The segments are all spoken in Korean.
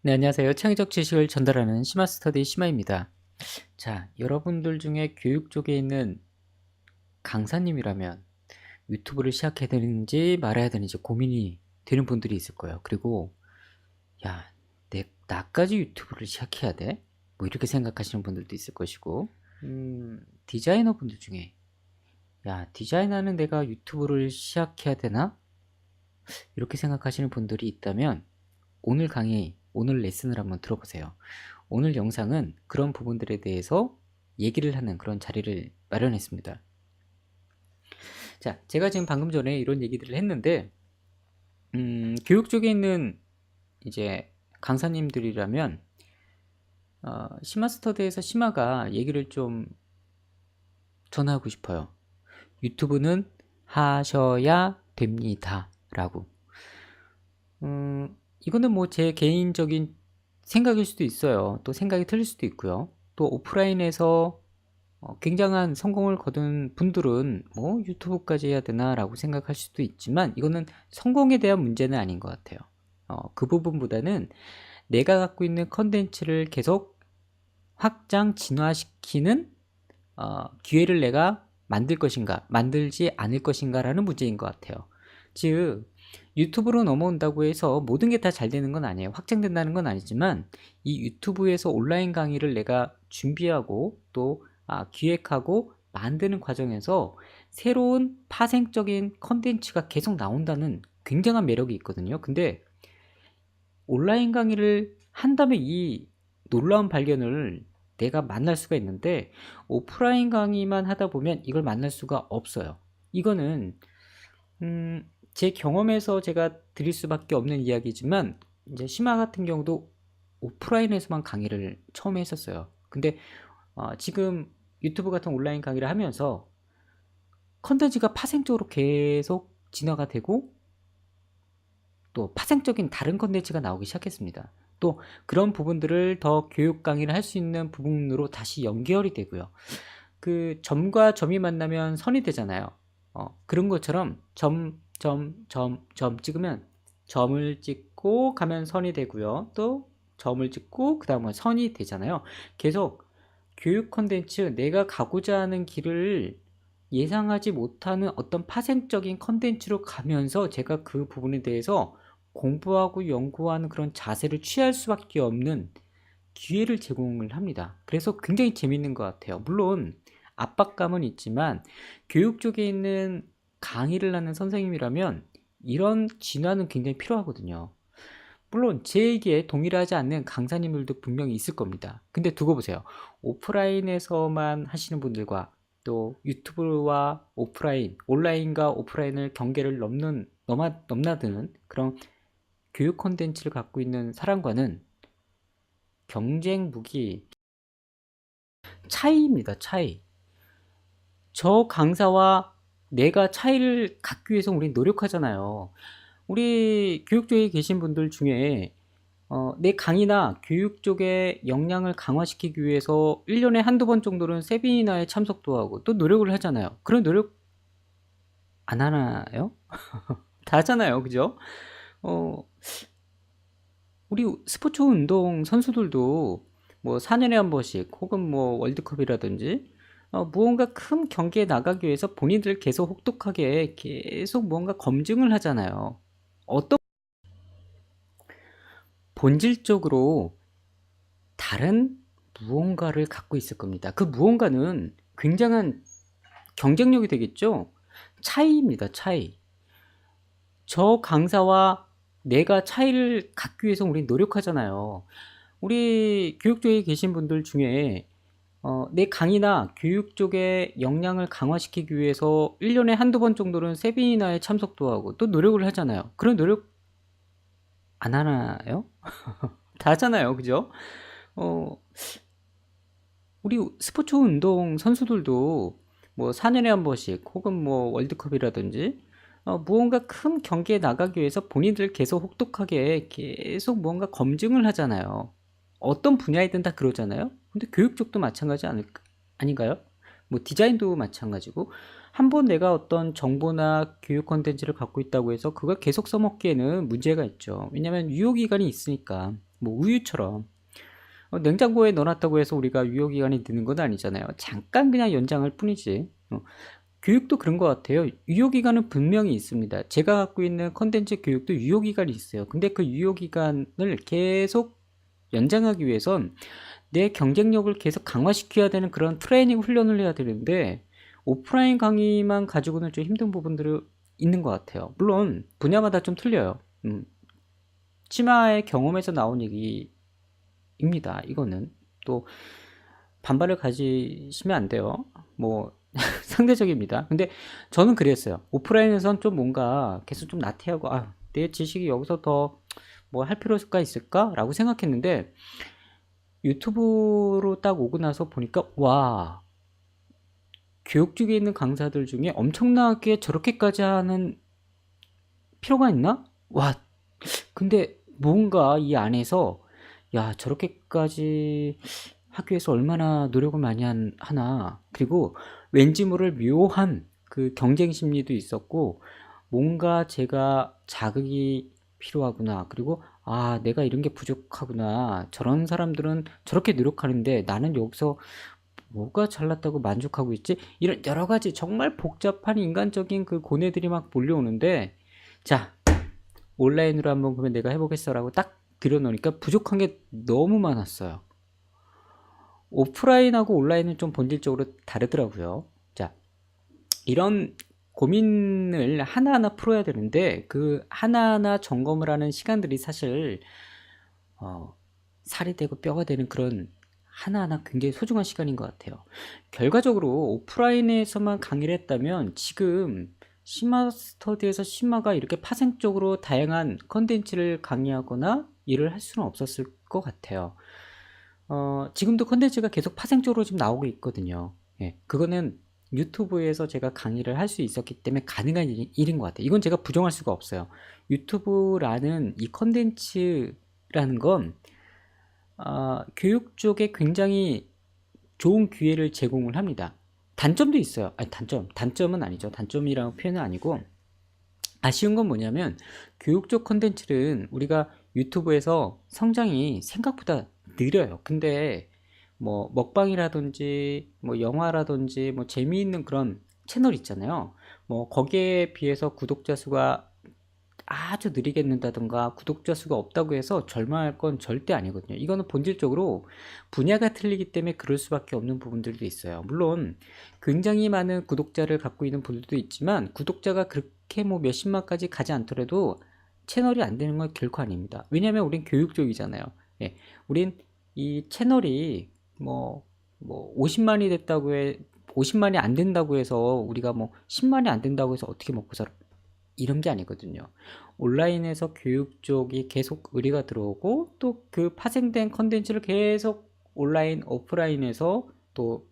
네, 안녕하세요. 창의적 지식을 전달하는 심화스터디 심화입니다. 자, 여러분들 중에 교육 쪽에 있는 강사님이라면 유튜브를 시작해야 되는지 말아야 되는지 고민이 되는 분들이 있을 거예요. 그리고 야, 나까지 유튜브를 시작해야 돼? 뭐 이렇게 생각하시는 분들도 있을 것이고, 디자이너 분들 중에 야, 디자인하는 내가 유튜브를 시작해야 되나? 이렇게 생각하시는 분들이 있다면 오늘 강의, 오늘 레슨을 한번 들어보세요. 오늘 영상은 그런 부분들에 대해서 얘기를 하는 그런 자리를 마련했습니다. 자, 제가 지금 방금 전에 이런 얘기들을 했는데, 교육 쪽에 있는 이제 강사님들이라면, 심화스터디에서 심화가 얘기를 좀 전하고 싶어요. 유튜브는 하셔야 됩니다. 라고. 이거는 뭐 제 개인적인 생각일 수도 있어요. 또 생각이 틀릴 수도 있고요. 또 오프라인에서 굉장한 성공을 거둔 분들은 뭐 유튜브까지 해야 되나 라고 생각할 수도 있지만 이거는 성공에 대한 문제는 아닌 것 같아요. 그 부분보다는 내가 갖고 있는 컨텐츠를 계속 확장 진화시키는 기회를 내가 만들 것인가 만들지 않을 것인가 라는 문제인 것 같아요. 즉 유튜브로 넘어온다고 해서 모든 게 다 잘 되는 건 아니에요. 확장된다는 건 아니지만 이 유튜브에서 온라인 강의를 내가 준비하고 또 기획하고 만드는 과정에서 새로운 파생적인 컨텐츠가 계속 나온다는 굉장한 매력이 있거든요. 근데 온라인 강의를 한다면 이 놀라운 발견을 내가 만날 수가 있는데 오프라인 강의만 하다 보면 이걸 만날 수가 없어요. 이거는 제 경험에서 제가 드릴 수밖에 없는 이야기지만 이제 심화 같은 경우도 오프라인에서만 강의를 처음에 했었어요. 근데 지금 유튜브 같은 온라인 강의를 하면서 컨텐츠가 파생적으로 계속 진화가 되고 또 파생적인 다른 컨텐츠가 나오기 시작했습니다. 또 그런 부분들을 더 교육 강의를 할 수 있는 부분으로 다시 연결이 되고요. 그 점과 점이 만나면 선이 되잖아요. 그런 것처럼 점 찍으면 점을 찍고 가면 선이 되고요. 또 점을 찍고 그 다음에 선이 되잖아요. 계속 교육 컨텐츠 내가 가고자 하는 길을 예상하지 못하는 어떤 파생적인 컨텐츠로 가면서 제가 그 부분에 대해서 공부하고 연구하는 그런 자세를 취할 수밖에 없는 기회를 제공을 합니다. 그래서 굉장히 재밌는 것 같아요. 물론 압박감은 있지만 교육 쪽에 있는 강의를 하는 선생님이라면 이런 진화는 굉장히 필요하거든요. 물론 제 얘기에 동일하지 않는 강사님들도 분명히 있을 겁니다. 근데 두고 보세요. 오프라인에서만 하시는 분들과 또 유튜브와 오프라인, 온라인과 오프라인을 경계를 넘나드는 그런 교육 콘텐츠를 갖고 있는 사람과는 경쟁 무기 차이입니다. 차이. 저 강사와 내가 차이를 갖기 위해서 우리 노력하잖아요. 우리 교육 쪽에 계신 분들 중에 내 강의나 교육 쪽의 역량을 강화시키기 위해서 1년에 한두 번 정도는 세미나에 참석도 하고 또 노력을 하잖아요. 그런 노력 안 하나요? 다 하잖아요. 그죠? 어, 우리 스포츠 운동 선수들도 뭐 4년에 한 번씩 혹은 뭐 월드컵이라든지 무언가 큰 경기에 나가기 위해서 본인들 계속 혹독하게 계속 뭔가 검증을 하잖아요. 어떤 본질적으로 다른 무언가를 갖고 있을 겁니다. 그 무언가는 굉장한 경쟁력이 되겠죠? 차이입니다, 차이. 저 강사와 내가 차이를 갖기 위해서 우리 노력하잖아요. 우리 교육 쪽에 계신 분들 중에 내 강의나 교육 쪽의 역량을 강화시키기 위해서 1년에 한두 번 정도는 세미나에 참석도 하고 또 노력을 하잖아요. 그런 노력 안 하나요? 다 하잖아요. 그죠? 어, 우리 스포츠 운동 선수들도 뭐 4년에 한 번씩 혹은 뭐 월드컵이라든지 무언가 큰 경기에 나가기 위해서 본인들 계속 혹독하게 계속 뭔가 검증을 하잖아요. 어떤 분야이든 다 그러잖아요. 근데 교육 쪽도 마찬가지 아닌가요? 뭐 디자인도 마찬가지고 한 번 내가 어떤 정보나 교육 콘텐츠를 갖고 있다고 해서 그걸 계속 써먹기에는 문제가 있죠. 왜냐하면 유효기간이 있으니까. 뭐 우유처럼 냉장고에 넣어놨다고 해서 우리가 유효기간이 드는 건 아니잖아요. 잠깐 그냥 연장할 뿐이지. 교육도 그런 것 같아요. 유효기간은 분명히 있습니다. 제가 갖고 있는 컨텐츠 교육도 유효기간이 있어요. 근데 그 유효기간을 계속 연장하기 위해선 내 경쟁력을 계속 강화시켜야 되는 그런 트레이닝 훈련을 해야 되는데, 오프라인 강의만 가지고는 좀 힘든 부분들이 있는 것 같아요. 물론 분야마다 좀 틀려요. 치마의 경험에서 나온 얘기입니다. 이거는 또 반발을 가지시면 안 돼요. 뭐 상대적입니다. 근데 저는 그랬어요. 오프라인에선 좀 뭔가 계속 좀 나태하고, 내 지식이 여기서 더 뭐 할 필요가 있을까? 라고 생각했는데, 유튜브로 딱 오고 나서 보니까, 와, 교육 쪽에 있는 강사들 중에 엄청나게 저렇게까지 하는 필요가 있나? 와, 근데 뭔가 이 안에서, 야, 저렇게까지 하기 위해서 얼마나 노력을 많이 하나. 그리고 왠지 모를 묘한 그 경쟁 심리도 있었고, 뭔가 제가 자극이 필요하구나. 그리고 내가 이런 게 부족하구나. 저런 사람들은 저렇게 노력하는데 나는 여기서 뭐가 잘났다고 만족하고 있지? 이런 여러 가지 정말 복잡한 인간적인 그 고뇌들이 막 몰려오는데, 자, 온라인으로 한번 그러면 내가 해보겠어라고 딱 들여놓으니까 부족한 게 너무 많았어요. 오프라인하고 온라인은 좀 본질적으로 다르더라고요. 자, 이런 고민을 하나하나 풀어야 되는데, 그 하나하나 점검을 하는 시간들이 사실 살이 되고 뼈가 되는 그런 하나하나 굉장히 소중한 시간인 것 같아요. 결과적으로 오프라인에서만 강의를 했다면 지금 시마 스터디에서 시마가 이렇게 파생적으로 다양한 컨텐츠를 강의하거나 일을 할 수는 없었을 것 같아요. 지금도 컨텐츠가 계속 파생적으로 지금 나오고 있거든요. 예, 그거는 유튜브에서 제가 강의를 할 수 있었기 때문에 가능한 일인 것 같아요. 이건 제가 부정할 수가 없어요. 유튜브라는 이 컨텐츠라는 건 교육 쪽에 굉장히 좋은 기회를 제공을 합니다. 단점도 있어요. 아니, 단점은 아니죠. 단점이라고 표현은 아니고, 아쉬운 건 뭐냐면 교육 쪽 컨텐츠는 우리가 유튜브에서 성장이 생각보다 느려요. 근데 뭐 먹방이라든지 뭐 영화라든지 뭐 재미있는 그런 채널 있잖아요. 뭐 거기에 비해서 구독자 수가 아주 느리게 는다든가 구독자 수가 없다고 해서 절망할 건 절대 아니거든요. 이거는 본질적으로 분야가 틀리기 때문에 그럴 수밖에 없는 부분들도 있어요. 물론 굉장히 많은 구독자를 갖고 있는 분들도 있지만, 구독자가 그렇게 뭐 몇십만까지 가지 않더라도 채널이 안 되는 건 결코 아닙니다. 왜냐하면 우린 교육 쪽이잖아요. 예, 우린 이 채널이 뭐 50만이 됐다고 50만이 안 된다고 해서 우리가 뭐 10만이 안 된다고 해서 어떻게 먹고 살아? 이런 게 아니거든요. 온라인에서 교육 쪽이 계속 의뢰가 들어오고, 또 그 파생된 컨텐츠를 계속 온라인, 오프라인에서 또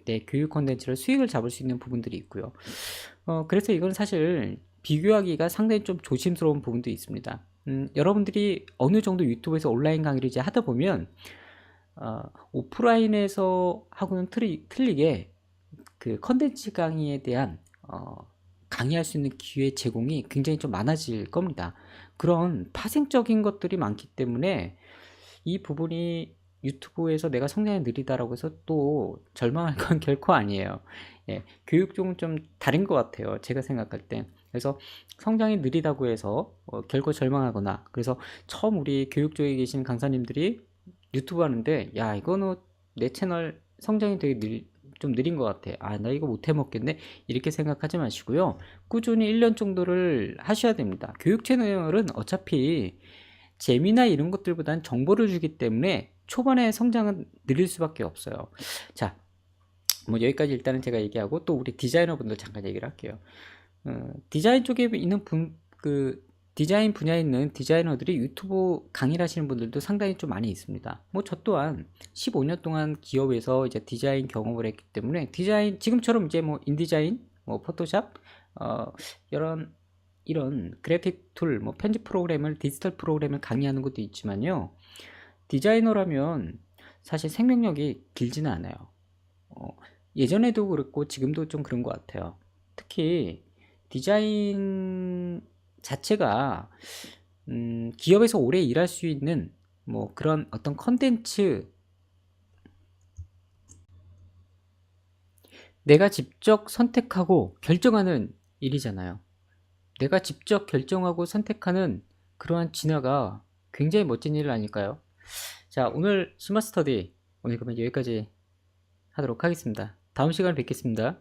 내 교육 컨텐츠를 수익을 잡을 수 있는 부분들이 있고요. 그래서 이건 사실 비교하기가 상당히 좀 조심스러운 부분도 있습니다. 여러분들이 어느 정도 유튜브에서 온라인 강의를 이제 하다 보면, 오프라인에서 하고는 틀리게 그 컨텐츠 강의에 대한 강의할 수 있는 기회 제공이 굉장히 좀 많아질 겁니다. 그런 파생적인 것들이 많기 때문에 이 부분이 유튜브에서 내가 성장이 느리다라고 해서 또 절망할 건 결코 아니에요. 예, 교육 쪽은 좀 다른 것 같아요. 제가 생각할 때. 그래서 성장이 느리다고 해서 결코 절망하거나, 그래서 처음 우리 교육 쪽에 계신 강사님들이 유튜브 하는데, 야, 이거는 내 채널 성장이 되게 좀 느린 것 같아. 나 이거 못 해먹겠네. 이렇게 생각하지 마시고요. 꾸준히 1년 정도를 하셔야 됩니다. 교육 채널은 어차피 재미나 이런 것들보다는 정보를 주기 때문에 초반에 성장은 느릴 수밖에 없어요. 자, 뭐 여기까지 일단은 제가 얘기하고, 또 우리 디자이너분들 잠깐 얘기를 할게요. 디자인 쪽에 있는 디자인 분야에 있는 디자이너들이 유튜브 강의를 하시는 분들도 상당히 좀 많이 있습니다. 뭐 저 또한 15년 동안 기업에서 이제 디자인 경험을 했기 때문에, 디자인 지금처럼 이제 뭐 인디자인, 뭐 포토샵, 이런 그래픽 툴, 뭐 편집 프로그램을, 디지털 프로그램을 강의하는 것도 있지만요, 디자이너라면 사실 생명력이 길지는 않아요. 예전에도 그렇고 지금도 좀 그런 것 같아요. 특히 디자인 자체가 기업에서 오래 일할 수 있는 뭐 그런 어떤 컨텐츠, 내가 직접 선택하고 결정하는 일이잖아요. 내가 직접 결정하고 선택하는 그러한 진화가 굉장히 멋진 일 아닐까요? 자, 오늘 스마트 스터디 오늘 그러면 여기까지 하도록 하겠습니다. 다음 시간에 뵙겠습니다.